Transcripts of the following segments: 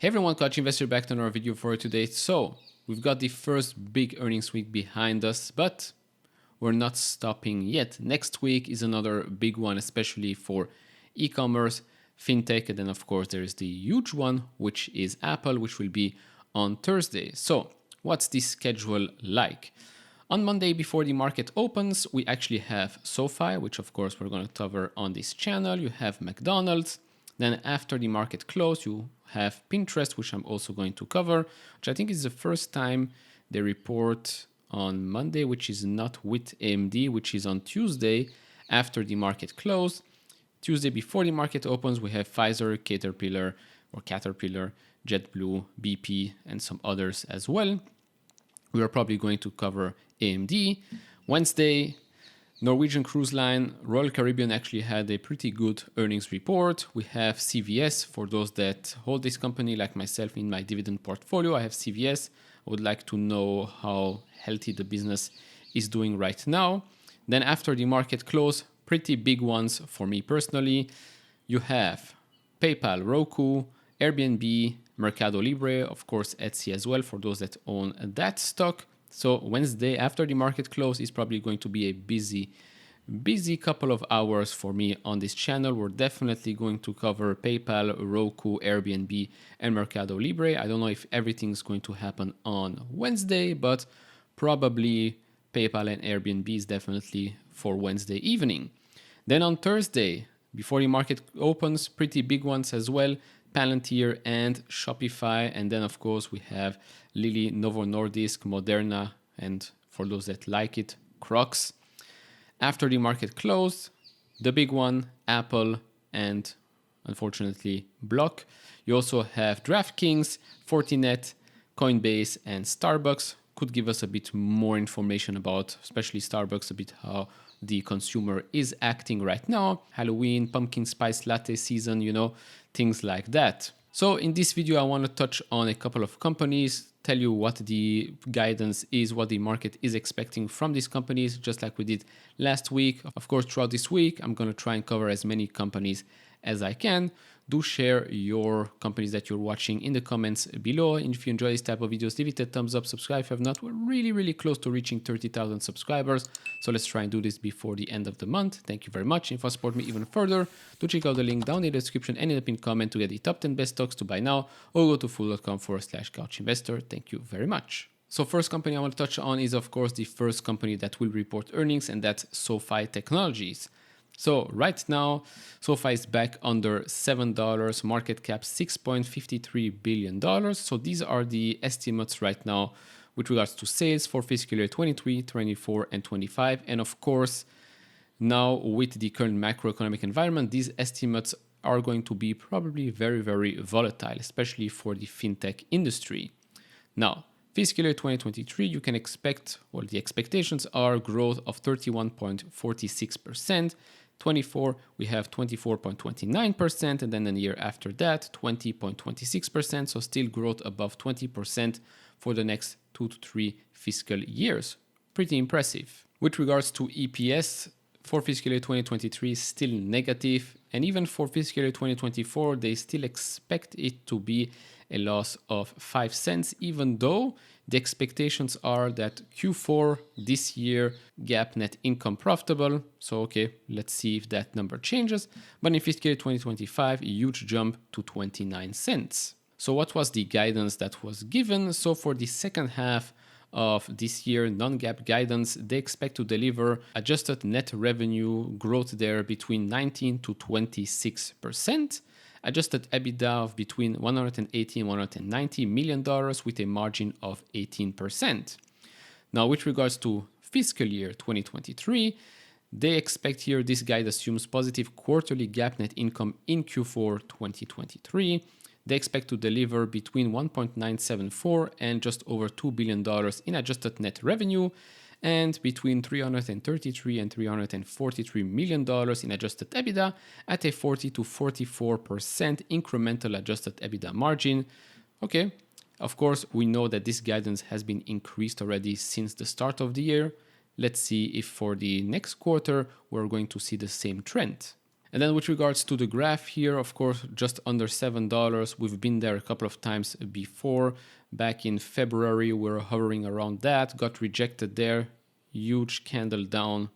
Hey everyone, Coach Investor back to another video for today. So we've got the first big earnings week behind us, but we're not stopping yet. Next week is another big one, especially for e-commerce, fintech, and then of course there is the huge one, which is Apple, which will be on Thursday. So what's the schedule like? On Monday, before the market opens, we actually have SOFI, which of course we're going to cover on this channel. You have McDonald's. Then after the market close, you have Pinterest, which I'm also going to cover, which I think is the first time they report on Monday, which is not with AMD, which is on Tuesday after the market close. Tuesday before the market opens, we have Pfizer, Caterpillar, JetBlue, BP, and some others as well. We are probably going to cover AMD. Wednesday, Norwegian Cruise Line, Royal Caribbean actually had a pretty good earnings report. We have CVS. For those that hold this company, like myself in my dividend portfolio, I have CVS. I would like to know how healthy the business is doing right now. Then after the market close, pretty big ones for me personally. You have PayPal, Roku, Airbnb, Mercado Libre, of course Etsy as well for those that own that stock. So Wednesday after the market close is probably going to be a busy couple of hours for me on this channel. We're definitely going to cover PayPal, Roku, Airbnb, and Mercado Libre. I don't know if everything's going to happen on Wednesday, but probably PayPal and Airbnb is definitely for Wednesday evening. Then on Thursday, before the market opens, pretty big ones as well. Palantir and Shopify, and then of course we have Lilly, Novo Nordisk, Moderna, and for those that like it, Crocs. After the market closed, the big one, Apple, and unfortunately Block. You also have DraftKings, Fortinet, Coinbase, and Starbucks. Could give us a bit more information about, especially Starbucks, a bit how the consumer is acting right now. Halloween, pumpkin spice latte season, things like that. So in this video, I want to touch on a couple of companies, tell you what the guidance is, what the market is expecting from these companies, just like we did last week. Of course, throughout this week, I'm going to try and cover as many companies as I can. Do share your companies that you're watching in the comments below. And if you enjoy this type of videos, leave it a thumbs up, subscribe if you have not. We're really close to reaching 30,000 subscribers. So let's try and do this before the end of the month. Thank you very much. If you want to support me even further, do check out the link down in the description and in the pinned comment to get the top 10 best stocks to buy now, or go to fool.com/couchinvestor. Thank you very much. So first company I want to touch on is of course the first company that will report earnings, and that's SOFI Technologies. So right now, SOFI is back under $7, market cap $6.53 billion. So these are the estimates right now with regards to sales for fiscal year 23, 24, and 25. And of course, now with the current macroeconomic environment, these estimates are going to be probably very volatile, especially for the fintech industry. Now, fiscal year 2023, you can expect, well, the expectations are growth of 31.46%. 24, we have 24.29%, and then the year after that, 20.26%. So still growth above 20% for the next 2 to 3 fiscal years. Pretty impressive. With regards to EPS, for fiscal year 2023, still negative. And even for fiscal year 2024, they still expect it to be a loss of 5 cents, even though the expectations are that Q4 this year, GAAP net income profitable. So, okay, let's see if that number changes. But in fiscal year 2025, a huge jump to 29 cents. So what was the guidance that was given? So for the second half of this year, non-GAAP guidance, they expect to deliver adjusted net revenue growth there between 19 to 26%. Adjusted EBITDA of between $180 and $190 million with a margin of 18%. Now, with regards to fiscal year 2023, they expect here, this guide assumes positive quarterly GAAP net income in Q4 2023. They expect to deliver between $1.974 and just over $2 billion in adjusted net revenue, and between $333 and $343 million in adjusted EBITDA at a 40 to 44% incremental adjusted EBITDA margin. Okay, of course, we know that this guidance has been increased already since the start of the year. Let's see if for the next quarter, we're going to see the same trend. And then with regards to the graph here, of course, just under $7. We've been there a couple of times before. Back in February, we were hovering around that, got rejected there. Huge candle down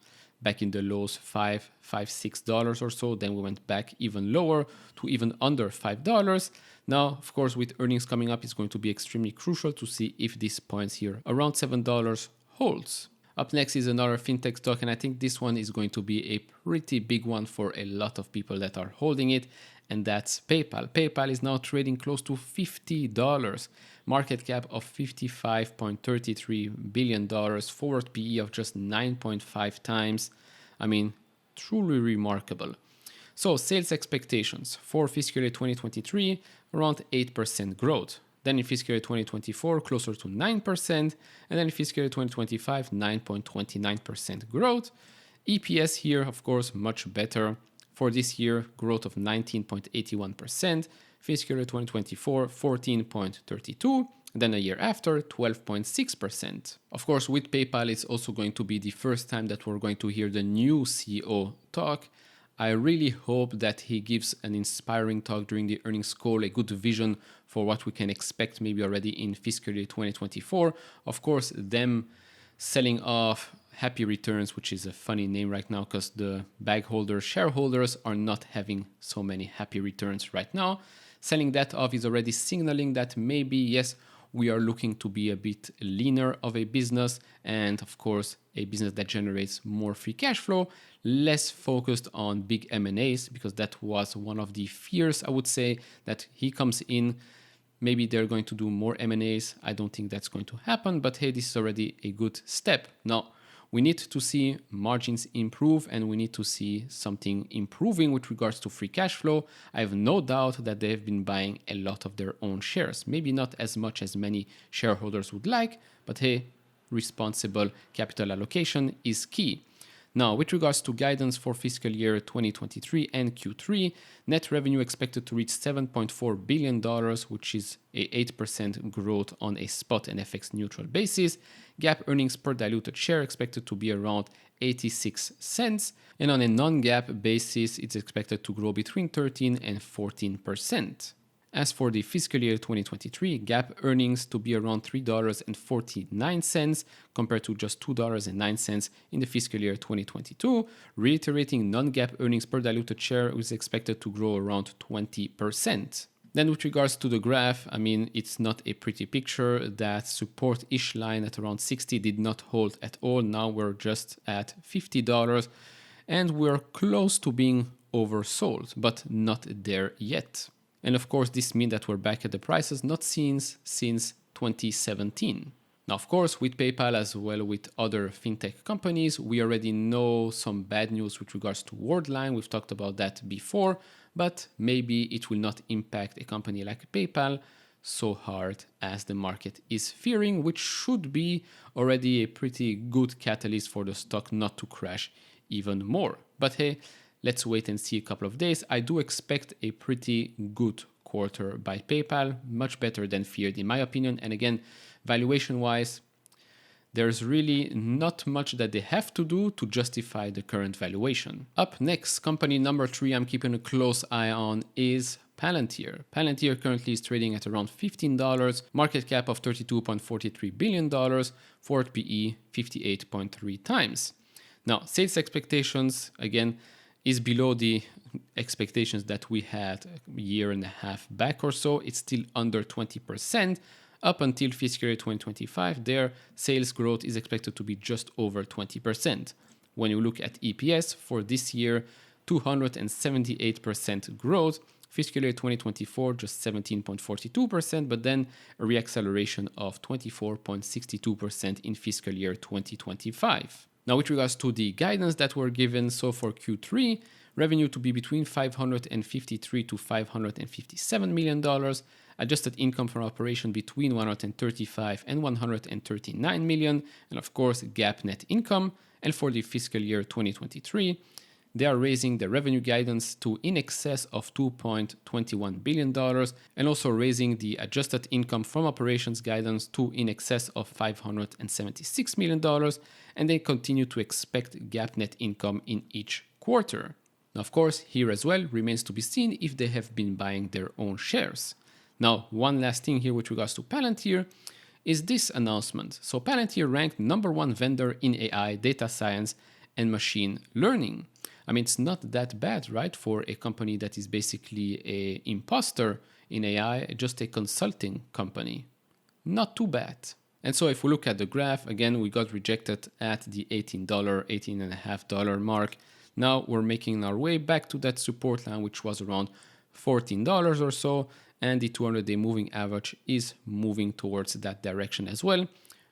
back in the lows, $6 or so. Then we went back even lower to even under $5. Now, of course, with earnings coming up, it's going to be extremely crucial to see if these points here around $7 holds. Up next is another fintech stock, and I think this one is going to be a pretty big one for a lot of people that are holding it, and that's PayPal. PayPal is now trading close to $50, market cap of $55.33 billion, forward PE of just 9.5 times. I mean, truly remarkable. So sales expectations for fiscal year 2023, around 8% growth. Then in fiscal year 2024, closer to 9%. And then in fiscal year 2025, 9.29% growth. EPS here, of course, much better. For this year, growth of 19.81%. Fiscal year 2024, 14.32%. Then a year after, 12.6%. Of course, with PayPal, it's also going to be the first time that we're going to hear the new CEO talk. I really hope that he gives an inspiring talk during the earnings call, a good vision for what we can expect maybe already in fiscal year 2024. Of course, them selling off Happy Returns, which is a funny name right now because the bag holders, shareholders are not having so many happy returns right now. Selling that off is already signaling that maybe, yes, we are looking to be a bit leaner of a business, and of course, a business that generates more free cash flow, less focused on big M&As, because that was one of the fears, I would say, that he comes in. Maybe they're going to do more M&As. I don't think that's going to happen, but hey, this is already a good step. Now, we need to see margins improve, and we need to see something improving with regards to free cash flow. I have no doubt that they have been buying a lot of their own shares. Maybe not as much as many shareholders would like, but hey, responsible capital allocation is key. Now, with regards to guidance for fiscal year 2023 and Q3, net revenue expected to reach $7.4 billion, which is a 8% growth on a spot and FX neutral basis. GAAP earnings per diluted share expected to be around 86 cents. And on a non-GAAP basis, it's expected to grow between 13 and 14%. As for the fiscal year 2023, GAAP earnings to be around $3.49 compared to just $2.09 in the fiscal year 2022. Reiterating, non-GAAP earnings per diluted share is expected to grow around 20%. Then with regards to the graph, I mean, it's not a pretty picture. That support-ish line at around 60 did not hold at all. Now we're just at $50 and we're close to being oversold, but not there yet. And of course, this means that we're back at the prices not seen since 2017. Now, of course, with PayPal as well with other fintech companies, we already know some bad news with regards to Worldline. We've talked about that before, but maybe it will not impact a company like PayPal so hard as the market is fearing, which should be already a pretty good catalyst for the stock not to crash even more. But hey, let's wait and see a couple of days. I do expect a pretty good quarter by PayPal, much better than feared in my opinion. And again, valuation-wise, there's really not much that they have to do to justify the current valuation. Up next, company number 3 I'm keeping a close eye on is Palantir. Palantir currently is trading at around $15, market cap of $32.43 billion, forward PE 58.3 times. Now, sales expectations, again, is below the expectations that we had a year and a half back or so. It's still under 20%. Up until fiscal year 2025, their sales growth is expected to be just over 20%. When you look at EPS for this year, 278% growth. Fiscal year 2024, just 17.42%, but then a reacceleration of 24.62% in fiscal year 2025. Now, with regards to the guidance that were given, so for Q3, revenue to be between $553 to $557 million, adjusted income from operation between $135 and $139 million, and of course, GAAP net income. And for the fiscal year 2023, they are raising the revenue guidance to in excess of $2.21 billion and also raising the adjusted income from operations guidance to in excess of $576 million. And they continue to expect GAAP net income in each quarter. Now, of course, here as well remains to be seen if they have been buying their own shares. Now, one last thing here with regards to Palantir is this announcement. So Palantir ranked #1 vendor in AI, data science, and machine learning. I mean, it's not that bad, right? For a company that is basically an imposter in AI, just a consulting company. Not too bad. And so if we look at the graph, again, we got rejected at the $18, $18.50 mark. Now we're making our way back to that support line, which was around $14 or so. And the 200-day moving average is moving towards that direction as well.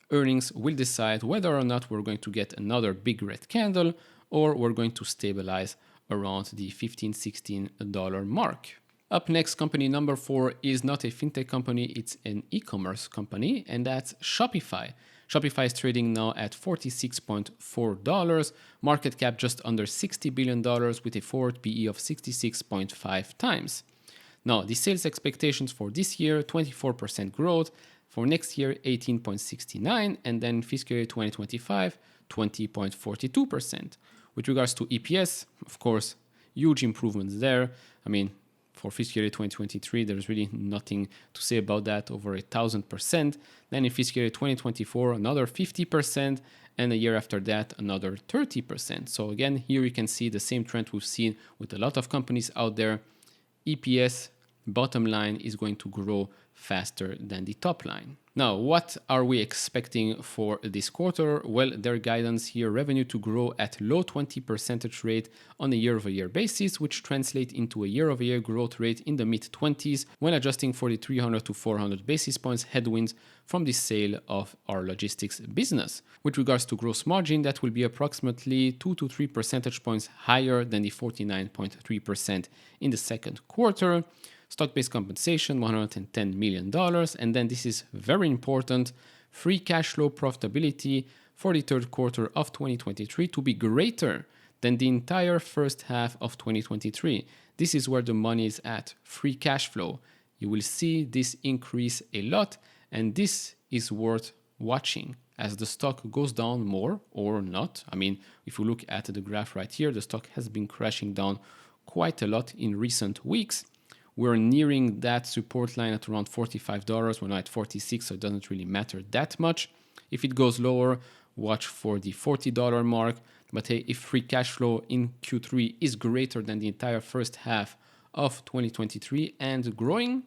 Earnings will decide whether or not we're going to get another big red candle or we're going to stabilize around the $15, $16 mark. Up next, company number 4 is not a fintech company, it's an e-commerce company, and that's Shopify. Shopify is trading now at $46.4, market cap just under $60 billion with a forward PE of 66.5 times. Now, the sales expectations for this year, 24% growth, for next year, 18.69, and then fiscal year 2025, 20.42%. With regards to EPS, of course, huge improvements there. I mean, for fiscal year 2023, there's really nothing to say about that, over 1,000%. Then in fiscal year 2024, another 50%, and a year after that, another 30%. So again, here you can see the same trend we've seen with a lot of companies out there. EPS, bottom line, is going to grow faster than the top line. Now, what are we expecting for this quarter? Well, their guidance here, revenue to grow at low 20% rate on a year-over-year basis, which translates into a year-over-year growth rate in the mid-20s when adjusting for the 300 to 400 basis points headwinds from the sale of our logistics business. With regards to gross margin, that will be approximately 2 to 3 percentage points higher than the 49.3% in the second quarter. Stock-based compensation, $110 million. And then this is very important, free cash flow profitability for the third quarter of 2023 to be greater than the entire first half of 2023. This is where the money is at, free cash flow. You will see this increase a lot, and this is worth watching as the stock goes down more or not. I mean, if you look at the graph right here, the stock has been crashing down quite a lot in recent weeks. We're nearing that support line at around $45. We're now at 46, so it doesn't really matter that much. If it goes lower, watch for the $40 mark. But hey, if free cash flow in Q3 is greater than the entire first half of 2023 and growing,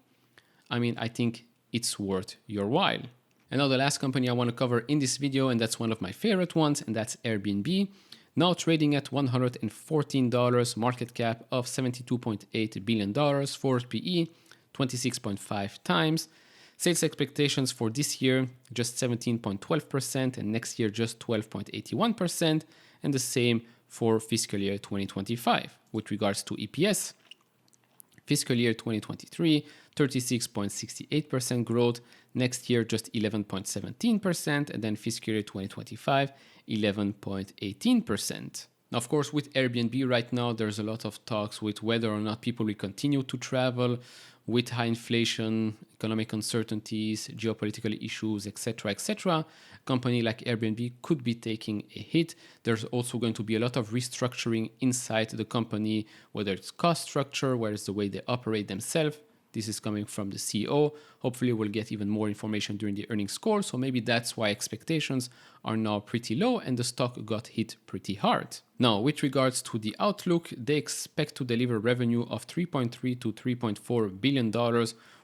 I mean, I think it's worth your while. And now the last company I want to cover in this video, and that's one of my favorite ones, and that's Airbnb. Now trading at $114, market cap of $72.8 billion, forward PE 26.5 times. Sales expectations for this year just 17.12%, and next year just 12.81%, and the same for fiscal year 2025. With regards to EPS, fiscal year 2023, 36.68% growth, next year just 11.17%, and then fiscal year 2025, 11.18%. Now, of course, with Airbnb right now, there's a lot of talks with whether or not people will continue to travel with high inflation, economic uncertainties, geopolitical issues, etc., etc. A company like Airbnb could be taking a hit. There's also going to be a lot of restructuring inside the company, whether it's cost structure, whether it's the way they operate themselves. This is coming from the CEO. Hopefully we'll get even more information during the earnings call. So maybe that's why expectations are now pretty low and the stock got hit pretty hard. Now, with regards to the outlook, they expect to deliver revenue of $3.3 to $3.4 billion,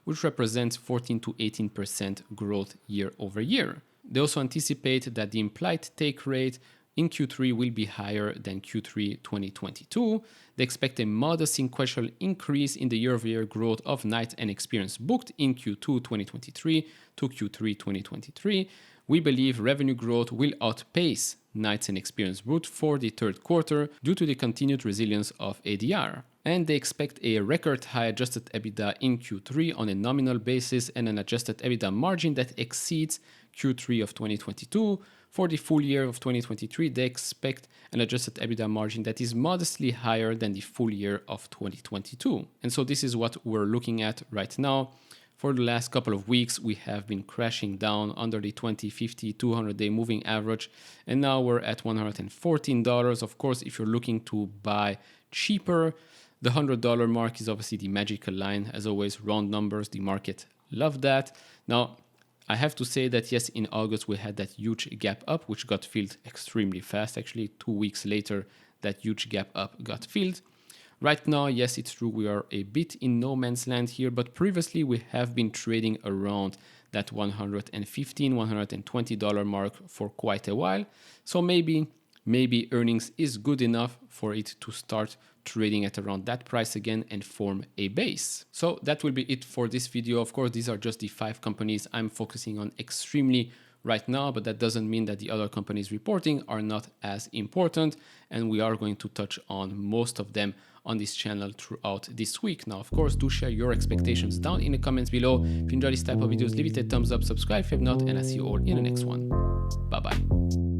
which represents 14 to 18% growth year over year. They also anticipate that the implied take rate in Q3 will be higher than Q3 2022. They expect a modest sequential increase in the year-over-year growth of nights and experience booked in Q2 2023 to Q3 2023. We believe revenue growth will outpace nights and experience booked for the third quarter due to the continued resilience of ADR. And they expect a record high adjusted EBITDA in Q3 on a nominal basis and an adjusted EBITDA margin that exceeds Q3 of 2022. For the full year of 2023, they expect an adjusted EBITDA margin that is modestly higher than the full year of 2022. And so this is what we're looking at right now. For the last couple of weeks, we have been crashing down under the 20, 50, 200-day moving average, and now we're at $114. Of course, if you're looking to buy cheaper. The $100 mark is obviously the magical line. As always, round numbers, the market loved that. Now, I have to say that yes, in August we had that huge gap up, which got filled extremely fast. Actually, 2 weeks later, that huge gap up got filled. Right now, yes, it's true, we are a bit in no man's land here, but previously we have been trading around that $115, $120 mark for quite a while. So maybe earnings is good enough for it to start trading at around that price again and form a base. So that will be it for this video. Of course, these are just the 5 companies I'm focusing on extremely right now, but that doesn't mean that the other companies reporting are not as important, and we are going to touch on most of them on this channel throughout this week. Now, of course, do share your expectations down in the comments below. If you enjoy this type of videos, leave it a thumbs up, subscribe if you have not, and I'll see you all in the next one. Bye bye.